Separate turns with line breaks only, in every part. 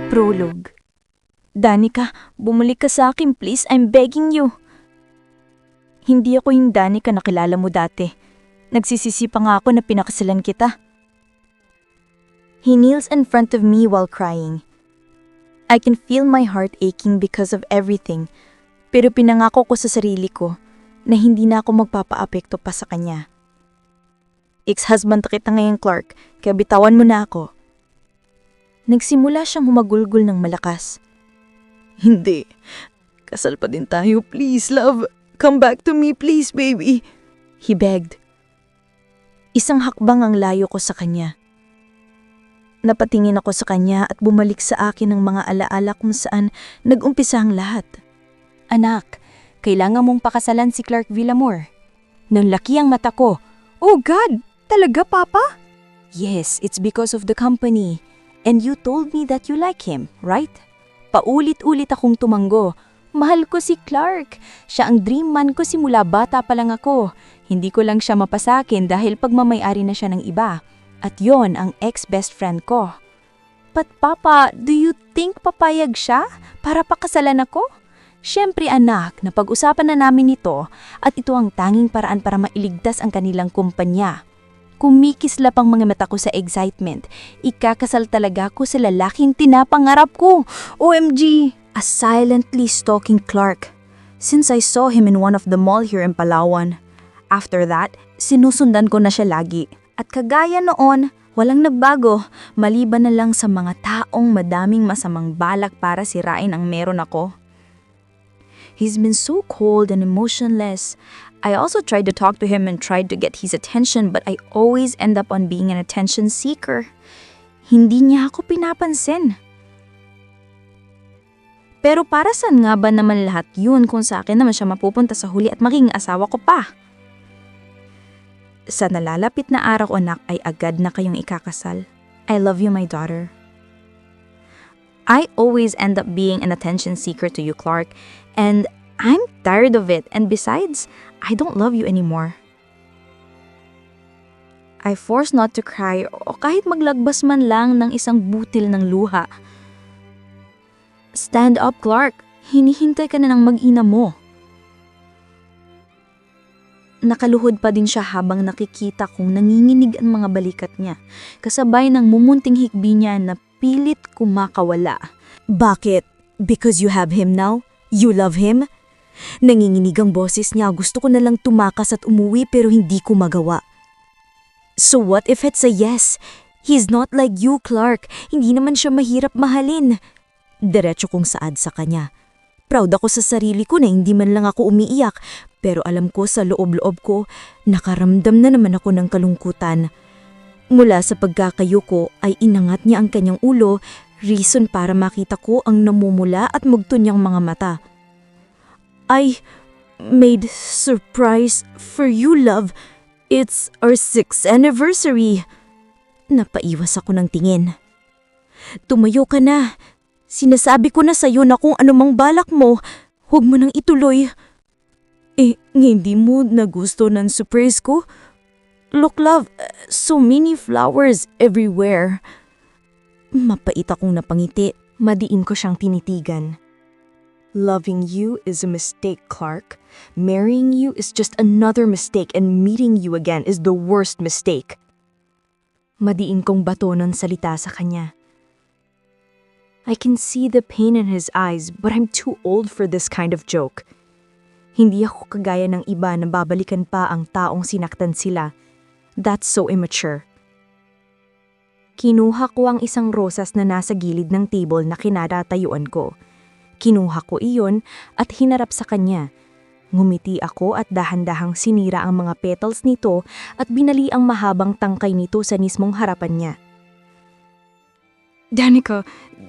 Prologue. Danica, bumalik ka sa akin please, I'm begging you. Hindi ako yung Danica na kilala mo dati. Nagsisisi pa nga ako na pinakasalan kita. He kneels in front of me while crying. I can feel my heart aching because of everything, pero pinangako ko sa sarili ko na hindi na ako magpapaapekto pa sa kanya. Ex-husband kita ngayon, Clark, kaya bitawan mo na ako. Nagsimula siyang humagulgol ng malakas.
Hindi. Kasal pa din tayo, please, love. Come back to me, please, baby.
He begged. Isang hakbang ang layo ko sa kanya. Napatingin ako sa kanya at bumalik sa akin ang mga alaala kung saan nag-umpisa ang lahat.
Anak, kailangan mong pakasalan si Clark Villamor. Nang laki ang mata ko. Oh God! Talaga, Papa? Yes, it's because of the company. And you told me that you like him, right? Paulit-ulit akong tumanggo. Mahal ko si Clark. Siya ang dream man ko simula bata pa lang ako. Hindi ko lang siya mapasakin dahil pagmamayari na siya ng iba. At yon ang ex-best friend ko. But Papa, do you think papayag siya para pakasalan ako? Siyempre anak, napag-usapan na namin ito at ito ang tanging paraan para mailigtas ang kanilang kumpanya. Kumikislap ang mga mata ko sa excitement. Ikakasal talaga ko sa lalaking tinapangarap ko. OMG! A silently stalking Clark. Since I saw him in one of the mall here in Palawan. After that, sinusundan ko na siya lagi. At kagaya noon, walang nagbago, maliban na lang sa mga taong madaming masamang balak para sirain ang meron ako. He's been so cold and emotionless. I also tried to talk to him and tried to get his attention but I always end up on being an attention seeker. Hindi niya ako pinapansin. Pero para saan nga ba naman lahat yun kung sa akin naman siya mapupunta sa huli at maging asawa ko pa? Sa nalalapit na araw anak ay agad na kayong ikakasal. I love you my daughter. I always end up being an attention seeker to you Clark and I'm tired of it and besides, I don't love you anymore. I forced not to cry o kahit maglagbas man lang ng isang butil ng luha. Stand up, Clark. Hinihintay ka na ng mag-ina mo. Nakaluhod pa din siya habang nakikita kong nanginginig ang mga balikat niya, kasabay ng mumunting hikbi niya na pilit kumakawala.
Bakit? Because you have him now? You love him? Nanginginig ang boses niya, gusto ko na lang tumakas at umuwi pero hindi ko magawa. So what if it's a yes? He's not like you, Clark. Hindi naman siya mahirap mahalin. Diretso kong saad sa kanya. Proud ako sa sarili ko na hindi man lang ako umiiyak, pero alam ko sa loob-loob ko, nakaramdam na naman ako ng kalungkutan. Mula sa pagkakayo ko ay inangat niya ang kanyang ulo, reason para makita ko ang namumula at mugto niyang mga mata. I made surprise for you, love. It's our 6th anniversary. Napaiwas ako ng tingin. Tumayo ka na. Sinasabi ko na sa'yo na kung anumang balak mo, huwag mo nang ituloy. Hindi mo nagusto ng surprise ko? Look, love, so many flowers everywhere. Mapait akong napangiti. Madiin ko siyang tinitigan.
Loving you is a mistake, Clark. Marrying you is just another mistake and meeting you again is the worst mistake.
Madiin kong bato ng salita sa kanya.
I can see the pain in his eyes but I'm too old for this kind of joke. Hindi ako kagaya ng iba na babalikan pa ang taong sinaktan sila. That's so immature. Kinuha ko ang isang rosas na nasa gilid ng table na kinatatayuan ko. Kinuha ko iyon at hinarap sa kanya. Ngumiti ako at dahan-dahang sinira ang mga petals nito at binali ang mahabang tangkay nito sa mismong harapan niya.
Danica,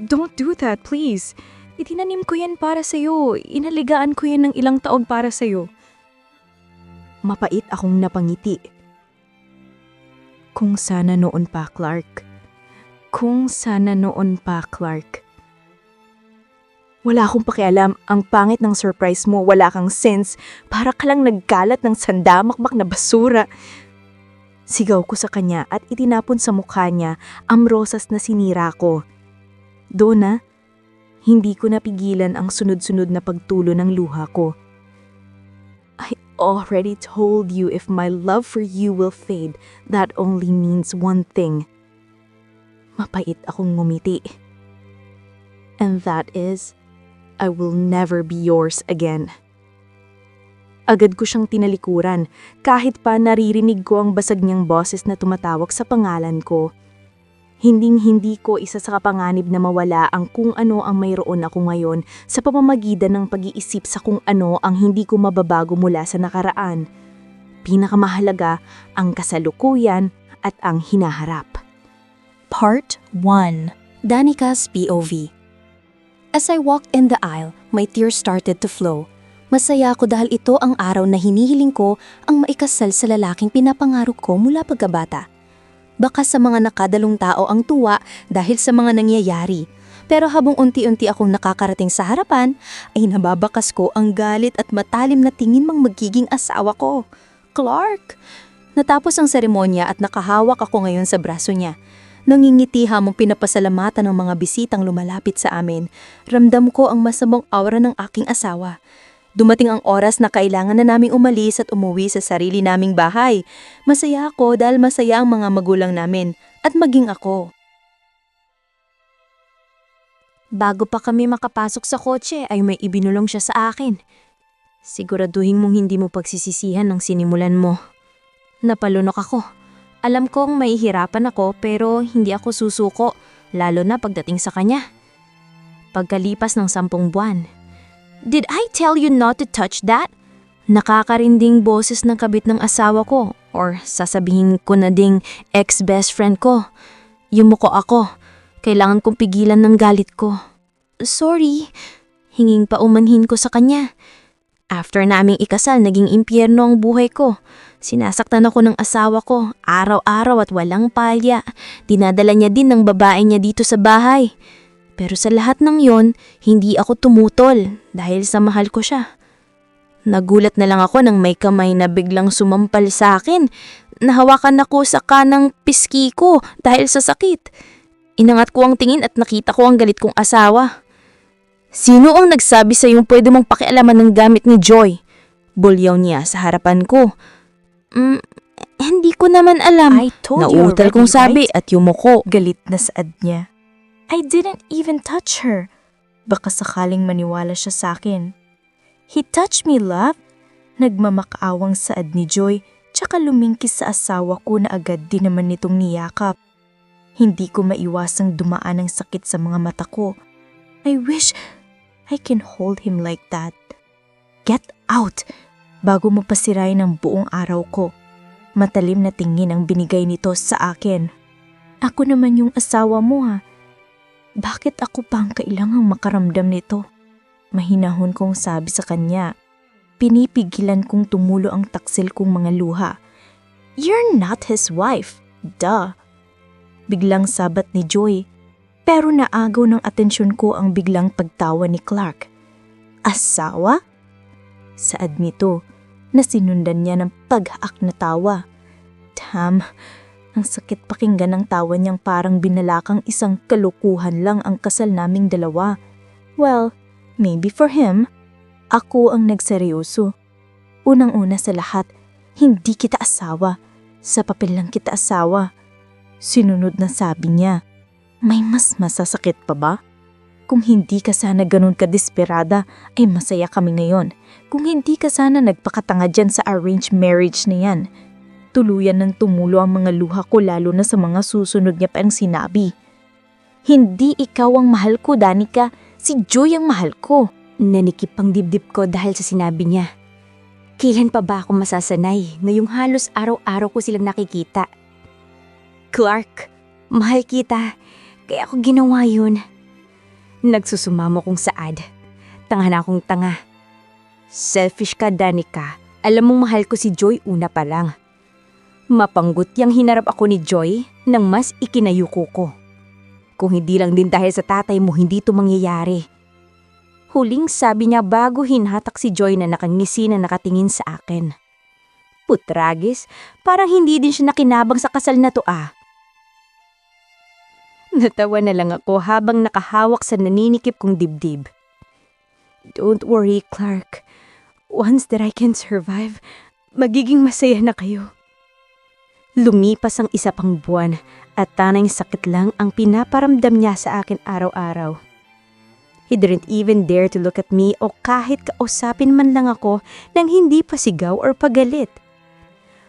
don't do that, please. Itinanim ko yan para sa'yo. Inaligaan ko yan ng ilang taon para sa'yo.
Mapait akong napangiti. Kung sana noon pa, Clark. Kung sana noon pa, Clark. Wala akong pakialam, ang pangit ng surprise mo, wala kang sense, para ka lang nagkalat ng sandamakmak na basura. Sigaw ko sa kanya at itinapon sa mukha niya ang rosas na sinira ko. Donna, Hindi ko napigilan ang sunod-sunod na pagtulo ng luha ko. I already told you if my love for you will fade, that only means one thing. Mapait akong ngumiti. And that is, I will never be yours again. Agad ko siyang tinalikuran, kahit pa naririnig ko ang basag niyang boses na tumatawag sa pangalan ko. Hinding-hindi ko isa sa kapanganib na mawala ang kung ano ang mayroon ako ngayon sa pamamagitan ng pag-iisip sa kung ano ang hindi ko mababago mula sa nakaraan. Pinakamahalaga ang kasalukuyan at ang hinaharap.
Part 1. Danica's POV. As I walked in the aisle, my tears started to flow. Masaya ako dahil ito ang araw na hinihiling ko ang maikasal sa lalaking pinapangarap ko mula pagkabata. Baka sa mga nakadalong tao ang tuwa dahil sa mga nangyayari. Pero habang unti-unti akong nakakarating sa harapan, ay nababakas ko ang galit at matalim na tingin mang magiging asawa ko. Clark! Natapos ang seremonya at nakahawak ako ngayon sa braso niya. Nangingiti hamang pinapasalamatan ng mga bisitang lumalapit sa amin. Ramdam ko ang masamang aura ng aking asawa. Dumating ang oras na kailangan na naming umalis at umuwi sa sarili naming bahay. Masaya ako dahil masaya ang mga magulang namin at maging ako. Bago pa kami makapasok sa kotse ay may ibinulong siya sa akin. Siguraduhin mong hindi mo pagsisisihan ang sinimulan mo. Napalunok ako. Alam kong mahihirapan ako pero hindi ako susuko, lalo na pagdating sa kanya. Pagkalipas ng 10 buwan, "Did I tell you not to touch that?" Nakakarinding boses ng kabit ng asawa ko, or sasabihin ko na ding ex-best friend ko. Yumuko ako. Kailangan kong pigilan ng galit ko. "Sorry." Hinging paumanhin ko sa kanya. After naming ikasal, naging impyerno ang buhay ko. Sinasaktan ako ng asawa ko, araw-araw at walang palya. Dinadala niya din ng babae niya dito sa bahay. Pero sa lahat ng yon, hindi ako tumutol dahil sa mahal ko siya. Nagulat na lang ako nang may kamay na biglang sumampal sa akin. Nahawakan ako sa kanang piski ko dahil sa sakit. Inangat ko ang tingin at nakita ko ang galit kong asawa. "Sino ang nagsabi sa iyong pwede mong pakialaman ng gamit ni Joy?" Bulyaw niya sa harapan ko. Hindi ko naman alam."
I told you
Nauutal
already,
kong sabi
right?
at yumuko.
Galit na saad niya. I didn't even touch her. Baka sakaling maniwala siya sa akin. "He touched me, love." Nagmamakaawang saad ni Joy, tsaka lumingkis sa asawa ko na agad din naman nitong niyakap. Hindi ko maiwasang dumaan ang sakit sa mga mata ko. I wish I can hold him like that. "Get out!" Bago mapasirain ang buong araw ko. Matalim na tingin ang binigay nito sa akin. "Ako naman yung asawa mo, ha? Bakit ako pa ang kailangang makaramdam nito?" Mahinahon kong sabi sa kanya. Pinipigilan kong tumulo ang taksil kong mga luha. "You're not his wife. Duh." Biglang sabat ni Joy. Pero naagaw ng atensyon ko ang biglang pagtawa ni Clark. "Asawa?" Saad nito na sinundan niya ng paghaak na tawa. Damn, ang sakit pakinggan ng tawa niyang parang binalakang isang kalukuhan lang ang kasal naming dalawa. Well, maybe for him. Ako ang nagseryoso. Unang-una sa lahat, hindi kita asawa. Sa papel lang kita asawa. Sinunod na sabi niya, "May mas masasakit pa ba? Kung hindi ka sana ganun kadesperada, ay masaya kami ngayon. Kung hindi ka sana nagpakatanga dyan sa arranged marriage na yan." Tuluyan ng tumulo ang mga luha ko lalo na sa mga susunod niya pa ang sinabi. "Hindi ikaw ang mahal ko, Danica. Si Joy ang mahal ko."
Nanikip ang dibdib ko dahil sa sinabi niya. Kailan pa ba ako masasanay na yung halos araw-araw ko silang nakikita? "Clark, mahal kita. Kaya ako ginawa yun." Nagsusumamo kong saad. Tanga na akong tanga. Selfish ka, Danica. Alam mong mahal ko si Joy una pa lang. Mapanggutyang hinarap ako ni Joy nang mas ikinayuko ko. Kung hindi lang din dahil sa tatay mo, hindi ito mangyayari. Huling sabi niya bago hinhatak si Joy na nakangisi na nakatingin sa akin. Putragis, parang hindi din siya nakinabang sa kasal na to ah.
Natawa na lang ako habang nakahawak sa naninikip kong dibdib. Don't worry, Clark. Once that I can survive, magiging masaya na kayo. Lumipas ang isa pang buwan at tanang sakit lang ang pinaparamdam niya sa akin araw-araw. He didn't even dare to look at me o kahit kausapin man lang ako nang hindi pasigaw or pagalit.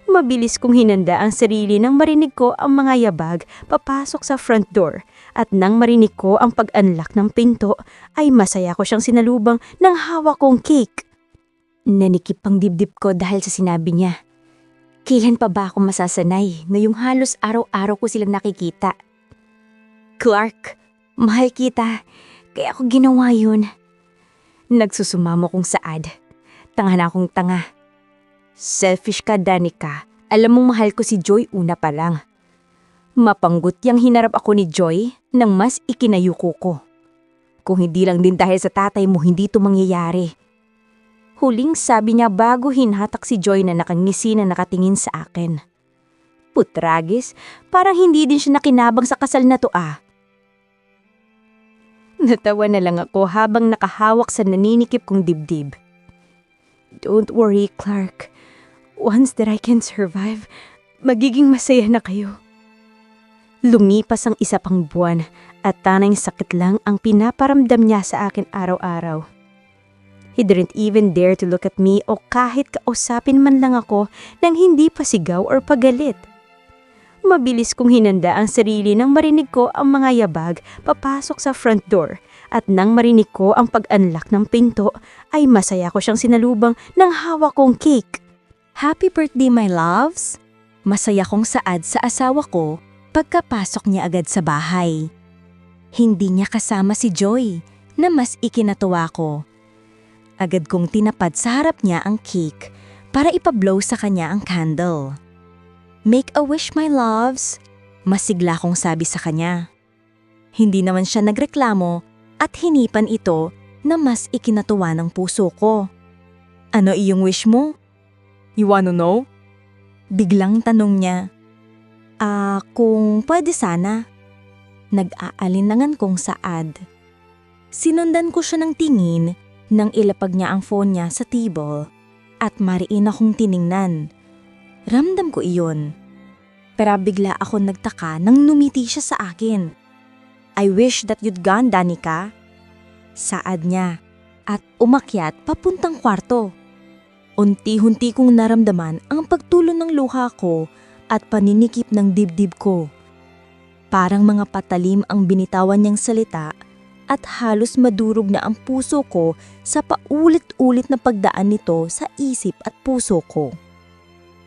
Mabilis kong hinanda ang sarili nang marinig ko ang mga yabag papasok sa front door at nang marinig ko ang pag-unlock ng pinto ay masaya ko siyang sinalubang ng hawak kong cake. Nanikip ang dibdib ko dahil sa sinabi niya. Kailan pa ba ako masasanay ngayong halos araw-araw ko silang nakikita? Clark, mahal kita. Kaya ako ginawa yun. Nagsusumamo kong saad. Tanga na akong tanga. Selfish ka, Danica. Alam mong mahal ko si Joy una pa lang. Mapanggut yang hinarap ako ni Joy nang mas ikinayuko ko. Kung hindi lang din dahil sa tatay mo, hindi ito mangyayari. Huling sabi niya bago hinhatak si Joy na nakangisi na nakatingin sa akin. Putragis, parang hindi din siya nakinabang sa kasal na to ah. Natawa na lang ako habang nakahawak sa naninikip kong dibdib. Don't worry, Clark. Once that I can survive, magiging masaya na kayo. Lumipas ang isa pang buwan at tanang sakit lang ang pinaparamdam niya sa akin araw-araw. He didn't even dare to look at me o kahit kausapin man lang ako nang hindi pasigaw or pagalit. Mabilis kong hinanda ang sarili nang marinig ko ang mga yabag papasok sa front door at nang marinig ko ang pag-unlock ng pinto ay masaya ko siyang sinalubang ng hawak kong cake.
Happy birthday, my loves! Masaya kong saad sa asawa ko pagkapasok niya agad sa bahay. Hindi niya kasama si Joy na mas ikinatuwa ko. Agad kong tinapad sa harap niya ang cake para ipablow sa kanya ang candle. Make a wish, my loves! Masigla kong sabi sa kanya. Hindi naman siya nagreklamo at hinipan ito na mas ikinatuwa ng puso ko. Ano iyong wish mo? You wanna know? Biglang tanong niya. Kung pwede sana. Nag-aalinlangan kong saad. Sinundan ko siya ng tingin nang ilapag niya ang phone niya sa table at mariin akong tiningnan. Ramdam ko iyon. Pero bigla ako nagtaka nang numiti siya sa akin. I wish that you'd gone, Danica. Saad niya at umakyat papuntang kwarto. Unti-hunti kong naramdaman ang pagtulo ng luha ko at paninikip ng dibdib ko. Parang mga patalim ang binitawan niyang salita at halos madurog na ang puso ko sa paulit-ulit na pagdaan nito sa isip at puso ko.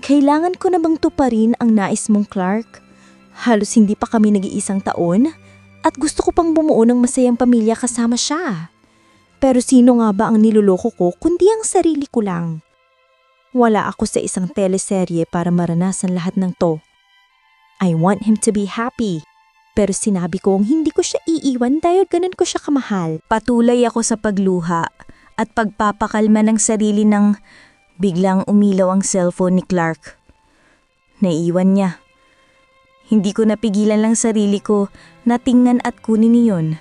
Kailangan ko na bang tuparin ang nais mong, Clark? Halos hindi pa kami nag-iisang taon at gusto ko pang bumuo ng masayang pamilya kasama siya. Pero sino nga ba ang niloloko ko kundi ang sarili ko lang? Wala ako sa isang teleserye para maranasan lahat ng to. I want him to be happy. Pero sinabi kong hindi ko siya iiwan dahil ganun ko siya kamahal.
Patuloy ako sa pagluha at pagpapakalma ng sarili nang biglang umilaw ang cellphone ni Clark. Naiiwan niya. Hindi ko napigilan lang sarili ko na tingnan at kunin iyon.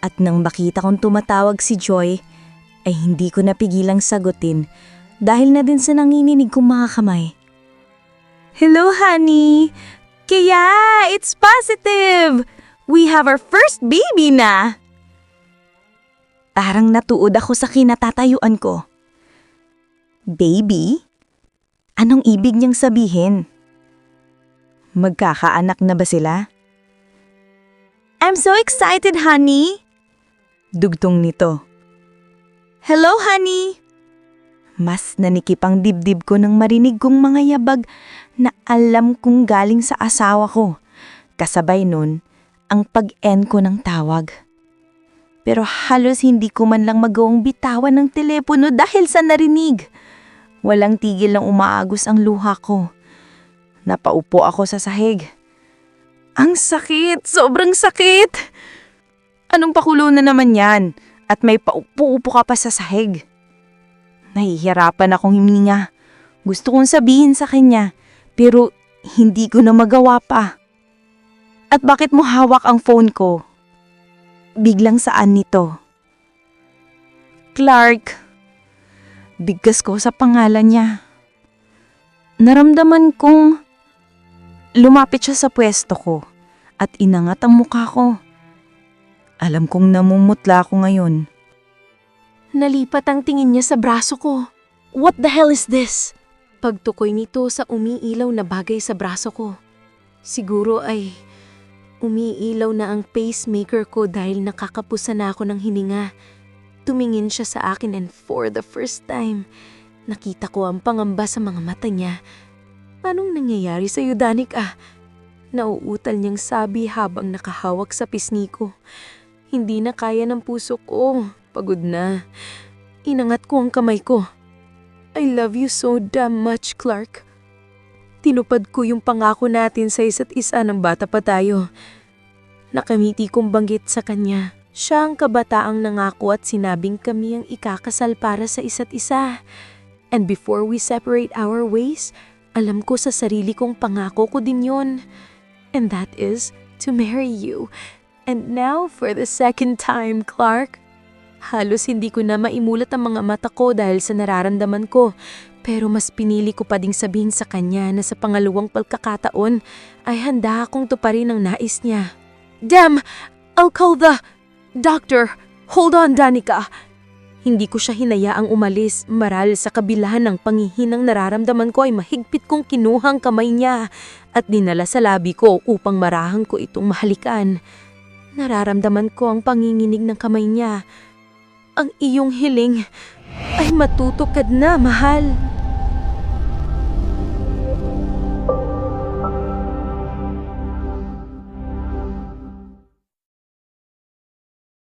At nang makita kong tumatawag si Joy, ay hindi ko napigilang sagutin dahil na din sa nanginginig kong mga kamay. Hello, honey! Kaya, it's positive! We have our first baby na! Parang natuod ako sa kinatatayuan ko. Baby? Anong ibig niyang sabihin? Magkakaanak na ba sila? I'm so excited, honey! Dugtong nito. Hello, honey! Mas nanikip ang dibdib ko nang marinig kong mga yabag na alam kong galing sa asawa ko. Kasabay nun, ang pag-end ko ng tawag. Pero halos hindi ko man lang magawang bitawan ng telepono dahil sa narinig. Walang tigil ng umaagos ang luha ko. Napaupo ako sa sahig. Ang sakit! Sobrang sakit! Anong pakulo na naman yan? At may paupo-upo ka pa sa sahig. Nahihirapan akong himinga. Gusto kong sabihin sa kanya, pero hindi ko na magawa pa.
At bakit mo hawak ang phone ko? Biglang saan nito? Clark. Bigkas ko sa pangalan niya. Naramdaman kong lumapit siya sa pwesto ko at inangat ang mukha ko. Alam kong namumutla ako ngayon.
Nalipat ang tingin niya sa braso ko.
What the hell is this?
Pagtukoy nito sa umiilaw na bagay sa braso ko. Siguro ay umiilaw na ang pacemaker ko dahil nakakapusan na ako ng hininga. Tumingin siya sa akin and for the first time, nakita ko ang pangamba sa mga mata niya. Anong nangyayari sa'yo, Danica? Nauutal niyang sabi habang nakahawak sa pisngi ko. Hindi na kaya ng puso ko. Pagod na. Inangat ko ang kamay ko. I love you so damn much, Clark. Tinupad ko yung pangako natin sa isa't isa ng bata pa tayo. Nakamiti kong banggit sa kanya. Siya ang kabataang nangako at sinabing kami ang ikakasal para sa isa't isa. And before we separate our ways, alam ko sa sarili kong pangako ko din yon. And that is to marry you. And now for the second time, Clark. Halos hindi ko na maimulat ang mga mata ko dahil sa nararamdaman ko. Pero mas pinili ko pa ding sabihin sa kanya na sa pangalawang pagkakataon ay handa akong tuparin ang nais niya. Damn! I'll call the doctor. Hold on, Danica. Hindi ko siya hinayaang umalis maral sa kabilahan ng pangihinang nararamdaman ko ay mahigpit kong kinuhang kamay niya at dinala sa labi ko upang marahan ko itong mahalikan. Nararamdaman ko ang panginginig ng kamay niya. Ang iyong hiling ay matutupad na, mahal.